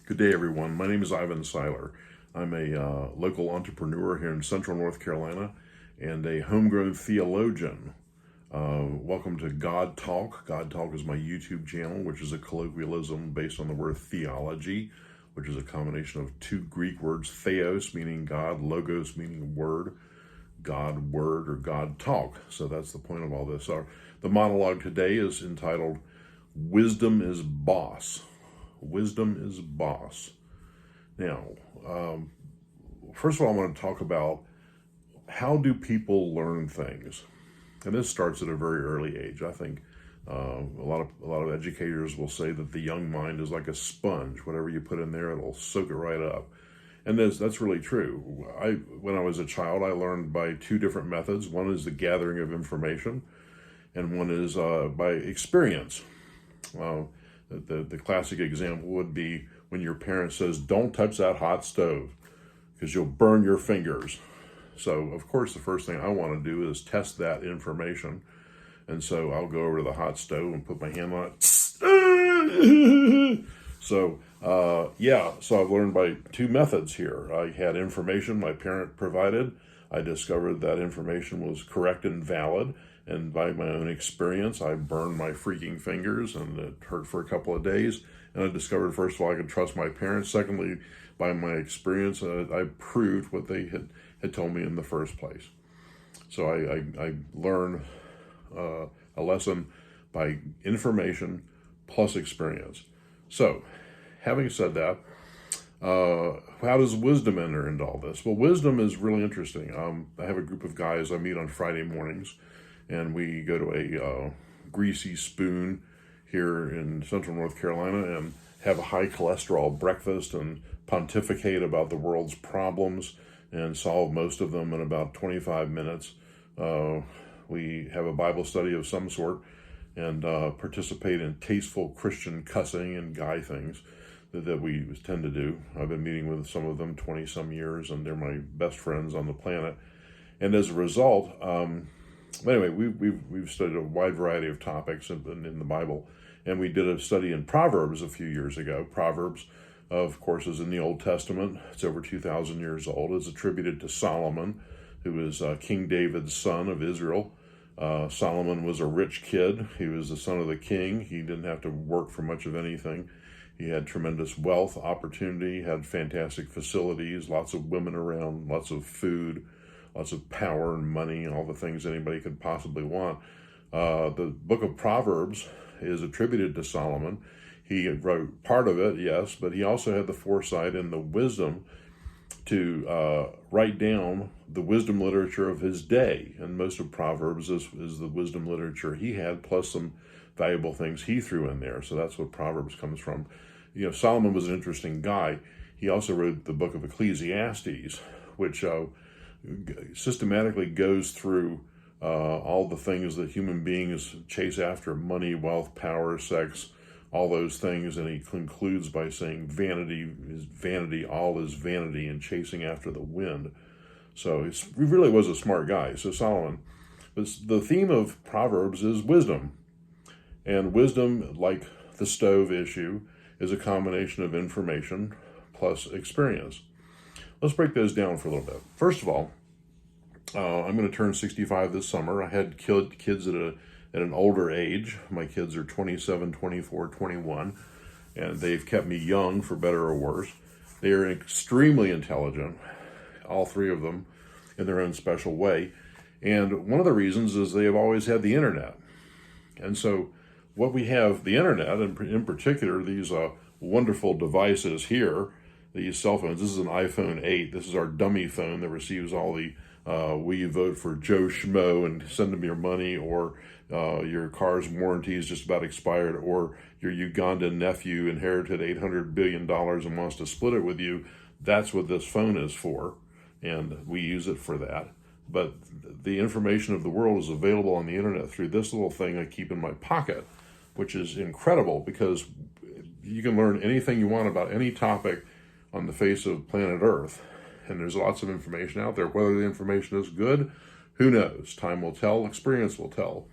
Good day, everyone. My name is Siler. I'm a local entrepreneur here in Central North Carolina and a homegrown theologian. Welcome to God Talk. God Talk is my YouTube channel, which is a colloquialism based on the word theology, which is a combination of two Greek words, theos meaning God, logos meaning word, God word, or God talk. So that's the point of all this. The monologue today is entitled Wisdom is Boss. Wisdom is boss. Now, first of all, I want to talk about how do people learn things, and this starts at a very early age. I think a lot of educators will say that the young mind is like a sponge. Whatever you put in there, it'll soak it right up, and that's really true. When I was a child, I learned by two different methods. One is the gathering of information, and one is by experience. The classic example would be when your parent says, "Don't touch that hot stove because you'll burn your fingers." So, of course, the first thing I want to do is test that information. And so I'll go over to the hot stove and put my hand on it. So I've learned by two methods here. I had information my parent provided. I discovered that information was correct and valid. And by my own experience, I burned my freaking fingers and it hurt for a couple of days. And I discovered, first of all, I could trust my parents. Secondly, by my experience, I proved what they had told me in the first place. So I learned a lesson by information plus experience. So, having said that, how does wisdom enter into all this? Well, wisdom is really interesting. I have a group of guys I meet on Friday mornings, and we go to a greasy spoon here in Central North Carolina and have a high cholesterol breakfast and pontificate about the world's problems and solve most of them in about 25 minutes. We have a Bible study of some sort and participate in tasteful Christian cussing and guy things that we tend to do. I've been meeting with some of them 20 some years, and they're my best friends on the planet. And as a result, anyway, we've studied a wide variety of topics in the Bible, and we did a study in Proverbs a few years ago. Proverbs, of course, is in the Old Testament. It's over 2,000 years old. It's attributed to Solomon, who is King David's son of Israel. Solomon was a rich kid. He was the son of the king. He didn't have to work for much of anything. He had tremendous wealth, opportunity, had fantastic facilities, lots of women around, lots of food, lots of power and money, all the things anybody could possibly want. The book of Proverbs is attributed to Solomon. He wrote part of it, yes, but he also had the foresight and the wisdom to write down the wisdom literature of his day. And most of Proverbs is the wisdom literature he had, plus some valuable things he threw in there. So that's what Proverbs comes from. You know, Solomon was an interesting guy. He also wrote the book of Ecclesiastes, which systematically goes through all the things that human beings chase after: money, wealth, power, sex, all those things. And he concludes by saying vanity is vanity, all is vanity, and chasing after the wind. So he really was a smart guy. So Solomon, the theme of Proverbs is wisdom. And wisdom, like the stove issue, is a combination of information plus experience. Let's break those down for a little bit. First of all, I'm going to turn 65 this summer. I had kids at an older age. My kids are 27, 24, 21, and they've kept me young for better or worse. They are extremely intelligent, all three of them, in their own special way. And one of the reasons is they have always had the internet. And so what we have, the internet, and in particular, these wonderful devices here, these cell phones. This is an iPhone 8. This is our dummy phone that receives all the will you vote for Joe Schmo and send them your money, or your car's warranty is just about expired, or your Ugandan nephew inherited $800 billion and wants to split it with you. That's what this phone is for, and we use it for that. But the information of the world is available on the internet through this little thing I keep in my pocket, which is incredible because you can learn anything you want about any topic on the face of planet Earth. And there's lots of information out there. Whether the information is good, who knows? Time will tell, experience will tell.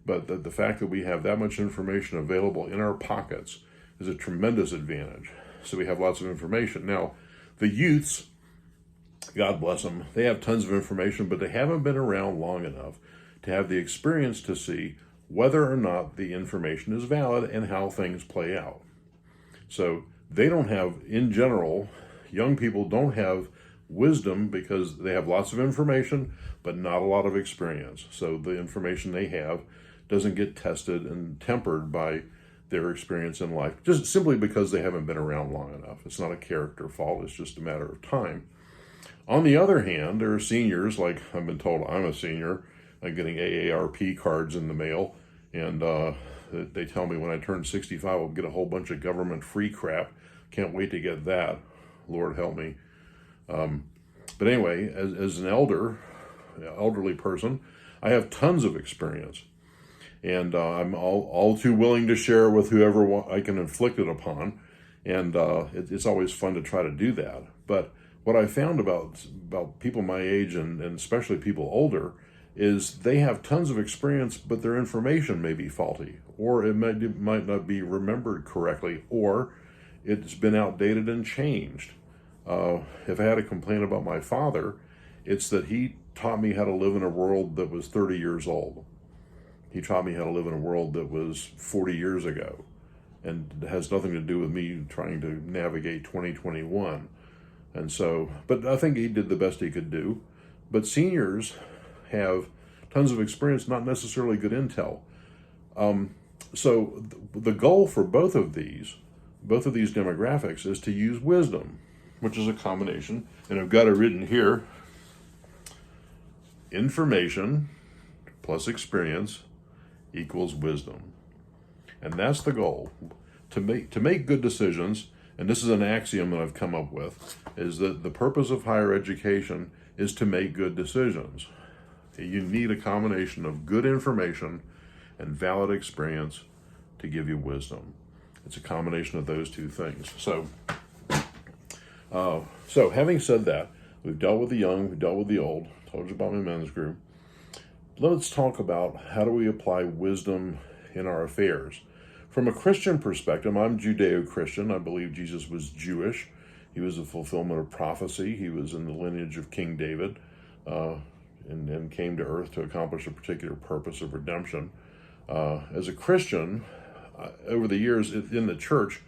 But the fact that we have that much information available in our pockets is a tremendous advantage. so we have lots of information. Now, the youths, God bless them, they have tons of information, but they haven't been around long enough to have the experience to see whether or not the information is valid and how things play out. So they don't have, in general, young people don't have wisdom because they have lots of information, but not a lot of experience. So the information they have doesn't get tested and tempered by their experience in life, just simply because they haven't been around long enough. It's not a character fault, it's just a matter of time. On the other hand, there are seniors, like I've been told I'm a senior, I'm getting AARP cards in the mail, and they tell me when I turn 65, I'll get a whole bunch of government free crap. Can't wait to get that. Lord help me. But anyway, as an elderly person, I have tons of experience. And I'm all too willing to share with whoever I can inflict it upon. And it's always fun to try to do that. But what I found about people my age and especially people older is they have tons of experience, but their information may be faulty, or it might not be remembered correctly, or it's been outdated and changed. If I had a complaint about my father, it's that he taught me how to live in a world that was 30 years old. He taught me how to live in a world that was 40 years ago, and it has nothing to do with me trying to navigate 2021. And so, but I think he did the best he could do. But seniors have tons of experience, not necessarily good intel. So the goal for both of these demographics is to use wisdom, which is a combination, and I've got it written here: information plus experience equals wisdom. And that's the goal. To make good decisions, and this is an axiom that I've come up with, is that the purpose of higher education is to make good decisions. You need a combination of good information and valid experience to give you wisdom. It's a combination of those two things. So having said that, we've dealt with the young, we've dealt with the old, told you about my men's group. Let's talk about how do we apply wisdom in our affairs. From a Christian perspective, I'm Judeo-Christian. I believe Jesus was Jewish. He was a fulfillment of prophecy. He was in the lineage of King David and came to earth to accomplish a particular purpose of redemption. As a Christian, over the years in the church,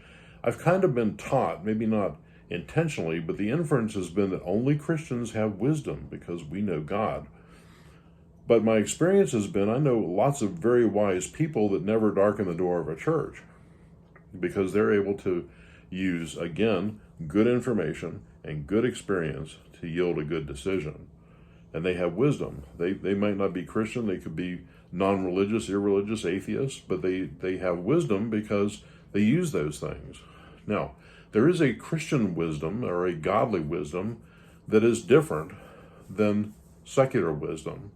I've kind of been taught, maybe not intentionally, but the inference has been that only Christians have wisdom because we know God. But my experience has been, I know lots of very wise people that never darken the door of a church because they're able to use, again, good information and good experience to yield a good decision. And they have wisdom. They might not be Christian, they could be non-religious, irreligious, atheists, but they have wisdom because they use those things. Now, there is a Christian wisdom or a godly wisdom that is different than secular wisdom.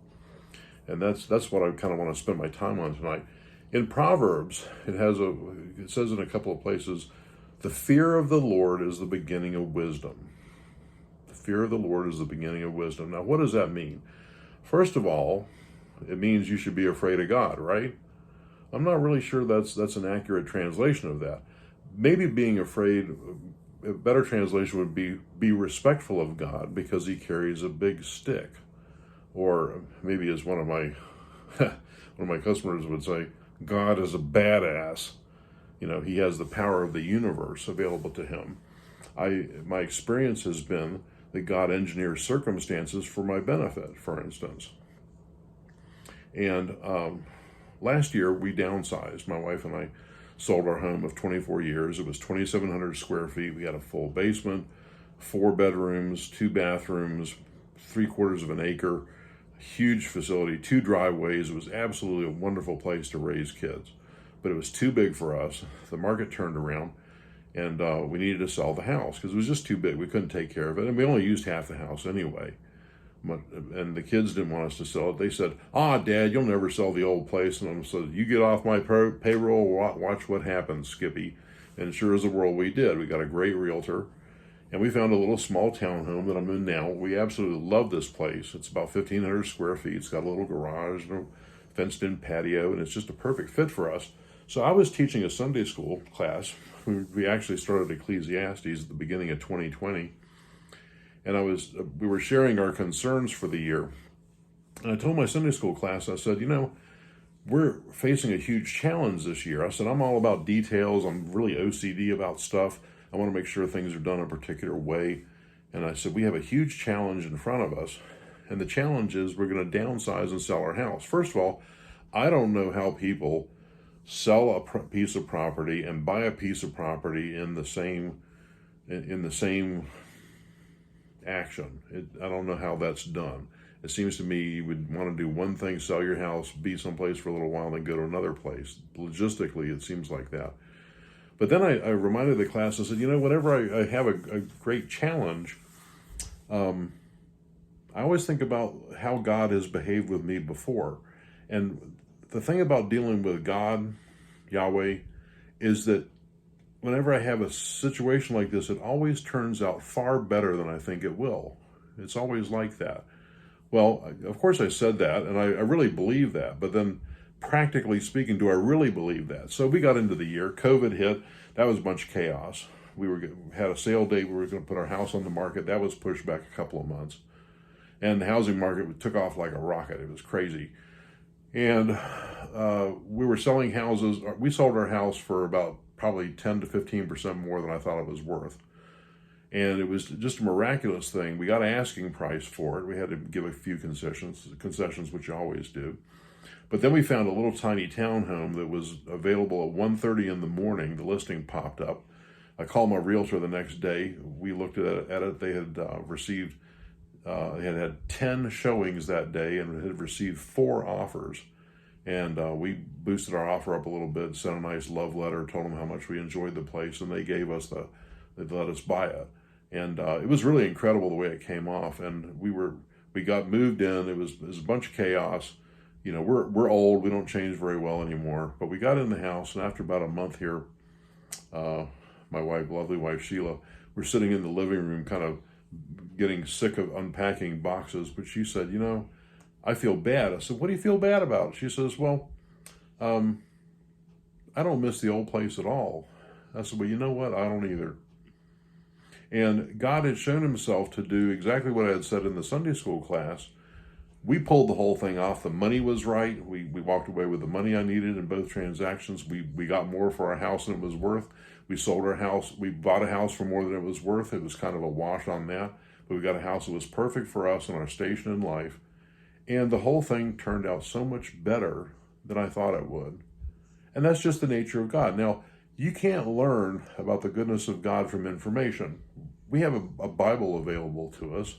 And that's what I kind of want to spend my time on tonight. In Proverbs, it says in a couple of places, the fear of the Lord is the beginning of wisdom. The fear of the Lord is the beginning of wisdom. Now, what does that mean? First of all, it means you should be afraid of God, right? I'm not really sure that's an accurate translation of that. Maybe being afraid, a better translation would be respectful of God because he carries a big stick. Or maybe as one of my customers would say, God is a badass. You know, he has the power of the universe available to him. My experience has been that God engineers circumstances for my benefit, for instance. And last year we downsized. My wife and I sold our home of 24 years. It was 2,700 square feet. We had a full basement, 4 bedrooms, 2 bathrooms, 3/4 of an acre. Huge facility, 2 driveways. It was absolutely a wonderful place to raise kids, but it was too big for us. The market turned around, and we needed to sell the house because it was just too big. We couldn't take care of it, and we only used half the house anyway. And the kids didn't want us to sell it. They said, Dad, you'll never sell the old place. And I said, you get off my payroll, watch what happens, Skippy. And sure as the world, we did. We got a great realtor. And we found a little small townhome that I'm in now. We absolutely love this place. It's about 1,500 square feet. It's got a little garage and a fenced-in patio, and it's just a perfect fit for us. So I was teaching a Sunday school class. We actually started Ecclesiastes at the beginning of 2020, and we were sharing our concerns for the year. And I told my Sunday school class, I said, we're facing a huge challenge this year. I said, I'm all about details. I'm really OCD about stuff. I want to make sure things are done a particular way. And I said, we have a huge challenge in front of us. And the challenge is we're going to downsize and sell our house. First of all, I don't know how people sell a piece of property and buy a piece of property in the same action. I don't know how that's done. It seems to me you would want to do one thing, sell your house, be someplace for a little while, then go to another place. Logistically, it seems like that. But then I reminded the class, I said, whenever I have a great challenge, I always think about how God has behaved with me before. And the thing about dealing with God, Yahweh, is that whenever I have a situation like this, it always turns out far better than I think it will. It's always like that. Well, of course I said that, and I really believe that, but then practically speaking, do I really believe that? So we got into the year, COVID hit, that was a bunch of chaos. We had a sale date, we were going to put our house on the market, that was pushed back a couple of months. And the housing market took off like a rocket, it was crazy. And we were selling houses, we sold our house for about probably 10 to 15% more than I thought it was worth. And it was just a miraculous thing. We got an asking price for it. We had to give a few concessions, which you always do. But then we found a little tiny townhome that was available at 1:30 in the morning. The listing popped up. I called my realtor the next day. We looked at it. They had had 10 showings that day and had received 4 offers. And we boosted our offer up a little bit, sent a nice love letter, told them how much we enjoyed the place, and they let us buy it. And it was really incredible the way it came off. And we got moved in. It was a bunch of chaos. We're old. We don't change very well anymore. But we got in the house, and after about a month here, my lovely wife Sheila, we're sitting in the living room, kind of getting sick of unpacking boxes. But she said, I feel bad. I said, what do you feel bad about? She says, well, I don't miss the old place at all. I said, well, you know what? I don't either. And God had shown himself to do exactly what I had said in the Sunday school class. We pulled the whole thing off. The money was right. We walked away with the money I needed in both transactions. We got more for our house than it was worth. We sold our house. We bought a house for more than it was worth. It was kind of a wash on that. But we got a house that was perfect for us and our station in life. And the whole thing turned out so much better than I thought it would. And that's just the nature of God. Now, you can't learn about the goodness of God from information. We have a Bible available to us.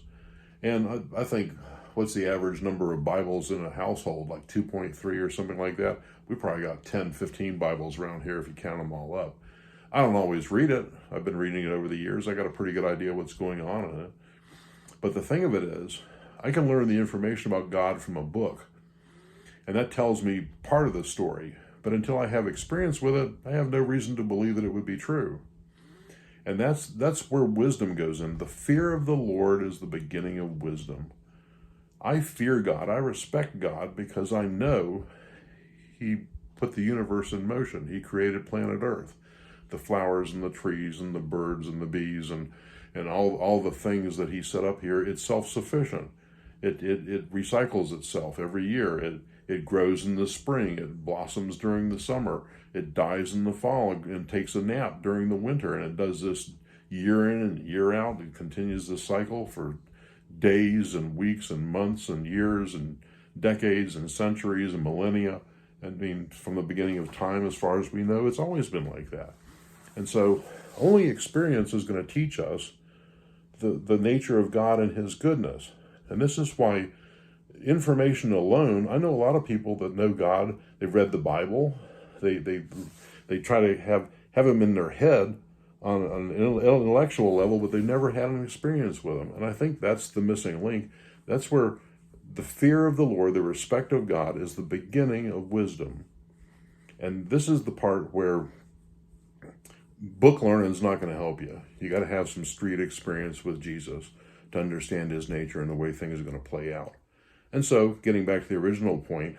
And I think, what's the average number of Bibles in a household? Like 2.3 or something like that? We probably got 10, 15 Bibles around here if you count them all up. I don't always read it. I've been reading it over the years. I got a pretty good idea what's going on in it. But the thing of it is, I can learn the information about God from a book. And that tells me part of the story. But until I have experience with it, I have no reason to believe that it would be true. And that's where wisdom goes in. The fear of the Lord is the beginning of wisdom. I fear God. I respect God because I know he put the universe in motion. He created planet Earth, the flowers and the trees and the birds and the bees and all the things that he set up here. It's self-sufficient. It recycles itself every year. It grows in the spring. It blossoms during the summer. It dies in the fall and takes a nap during the winter. And it does this year in and year out. It continues this cycle for days and weeks and months and years and decades and centuries and millennia. I mean, from the beginning of time, as far as we know, it's always been like that. And so only experience is going to teach us the nature of God and his goodness. And this is why information alone, I know a lot of people that know God, they've read the Bible, they try to have him in their head on an intellectual level, but they've never had an experience with him. And I think that's the missing link. That's where the fear of the Lord, the respect of God, is the beginning of wisdom. And this is the part where book learning is not going to help you. You got to have some street experience with Jesus to understand his nature and the way things are going to play out. And so, getting back to the original point,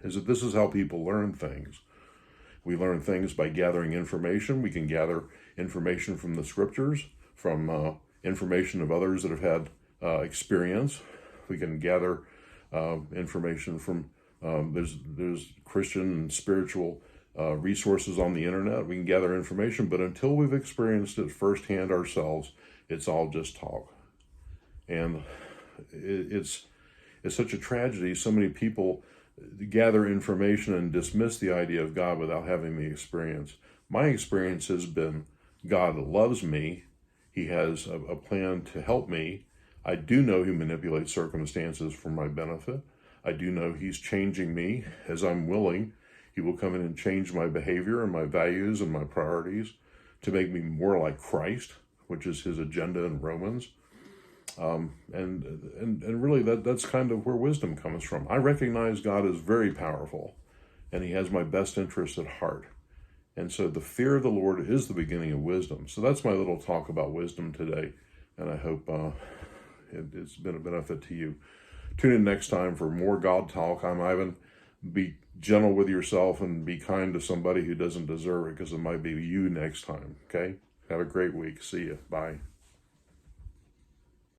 is that this is how people learn things. We learn things by gathering information. We can gather information from the scriptures, from information of others that have had experience. We can gather information from there's Christian and spiritual resources on the internet. We can gather information, but until we've experienced it firsthand ourselves, it's all just talk. And it's such a tragedy. So many people gather information and dismiss the idea of God without having the experience. My experience has been God loves me. He has a plan to help me. I do know he manipulates circumstances for my benefit. I do know he's changing me as I'm willing. He will come in and change my behavior and my values and my priorities to make me more like Christ, which is his agenda in Romans. And really that's kind of where wisdom comes from. I recognize God is very powerful and he has my best interest at heart. And so the fear of the Lord is the beginning of wisdom. So that's my little talk about wisdom today. And I hope it's been a benefit to you. Tune in next time for more God talk. I'm Ivan. Be gentle with yourself and be kind to somebody who doesn't deserve it, because it might be you next time. Okay? Have a great week. See you. Bye.